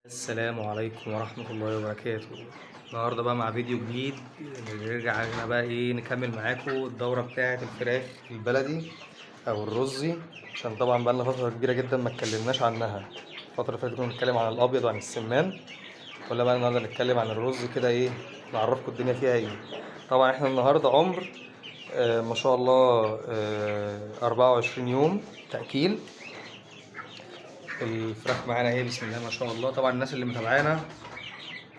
السلام عليكم ورحمة الله وبركاته. النهاردة بقى مع فيديو جديد نرجع هنا بقى نكمل معاكم الدورة بتاعة الفراخ البلدي أو الرزي، عشان طبعا بقالنا فترة كبيرة جدا ما اتكلمناش عنها. الفترة اللي فاتت كنا بنتكلم عن الأبيض وعن السمان، ولا بقى النهاردة نتكلم عن الرز كده نعرفكم الدنيا فيها طبعا احنا النهاردة عمر ما شاء الله 24 يوم تأكيل. الفراخ معانا بسم الله ما شاء الله. طبعا الناس اللي متابعانا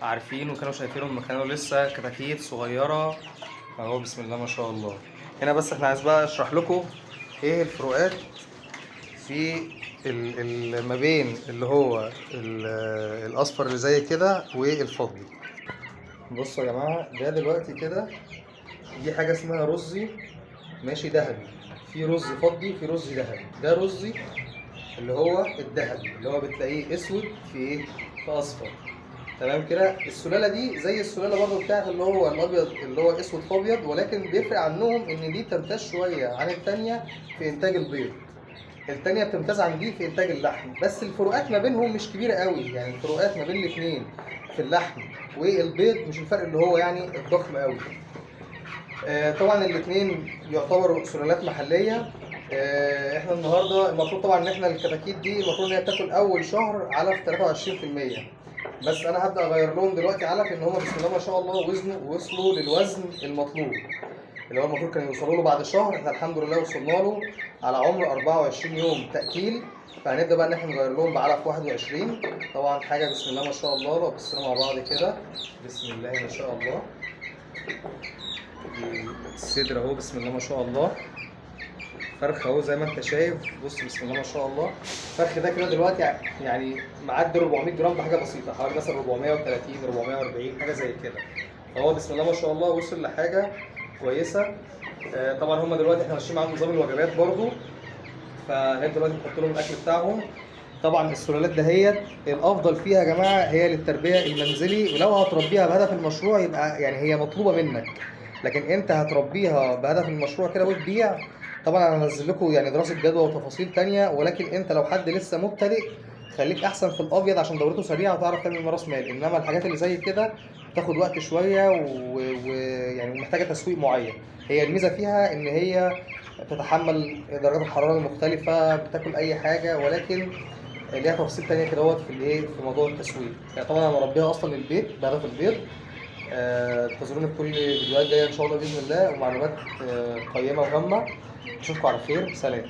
عارفين وكانوا شايفينهم لما كانوا لسه كتاكيت صغيره اهو، بسم الله ما شاء الله. هنا بس احنا عايز بقى اشرح لكم ايه الفروقات في ما بين اللي هو الاصفر اللي زي كده والفضي. بصوا يا جماعه، ده دلوقتي كده دي حاجه اسمها رزي ماشي ذهبي، في رز فضي وفي رز ذهبي. ده رزي اللي هو الذهبي اللي هو بتلاقيه اسود في اصفر، تمام كده. السلاله دي زي السلاله برضو بتاعت اللي هو الابيض اللي هو اسود في ابيض، ولكن بيفرق عنهم ان دي تمتاز شويه عن الثانيه في انتاج البيض. الثانيه بتمتاز عن دي في انتاج اللحم، بس الفروقات ما بينهم مش كبيره قوي. يعني الفروقات ما بين الاثنين في اللحم والبيض مش الفرق اللي هو الضخم قوي. طبعا الاثنين يعتبروا سلالات محليه. احنا النهارده المفروض طبعا ان احنا الكتاكيت دي المفروض ان هي بتاكل اول شهر علف 23%، بس انا هبدا اغير لهم دلوقتي علف ان هم بسم الله ما شاء الله وصلوا للوزن المطلوب اللي هو المفروض كانوا يوصلوا له بعد شهر. احنا الحمد لله وصلنا له على عمر 24 يوم تاكيل، فهنبدا بقى ان احنا نغير لهم بعلف 21. طبعا حاجه بسم الله ما شاء الله. لو بصينا مع بعض كده بسم الله ما شاء الله، الصدر اهو بسم الله ما شاء الله، فرخ اهو زي ما انت شايف. بص بسم الله ما شاء الله، الفرخ ده كده دلوقتي يعني معدي 400 جرام بحاجه بسيطه، حوالي مثلا 430 440 حاجه زي كده. فهو بسم الله ما شاء الله وصل لحاجه كويسه. طبعا هم دلوقتي احنا ماشيين معاهم نظام الوجبات برضو، فهنبدا دلوقتي نحط لهم الاكل بتاعهم. طبعا السلالات دهيت الافضل فيها يا جماعه هي للتربيه المنزلي، ولو هتربيها بهدف المشروع يبقى يعني هي مطلوبه منك، لكن انت هتربيها بهدف المشروع كده وتبيع. طبعا انا هنزل لكم دراسه جدوى وتفاصيل تانية، ولكن انت لو حد لسه مبتدئ خليك احسن في الابيض عشان دورته سريعه وتعرف تعمل راس مال. انما الحاجات اللي زي كده بتاخد وقت شويه ويعني محتاجه تسويق معين. هي الميزه فيها ان هي بتتحمل درجات الحراره المختلفه، بتاكل اي حاجه، ولكن ليها تفاصيل تانية كده في موضوع التسويق. يعني طبعا انا مربيها اصلا للبيت بهدف البيض. انتظروني في كل فيديوهات جايه ان شاء الله باذن الله، ومعلومات قيمه وهامه. اشوفكم على خير، سلام.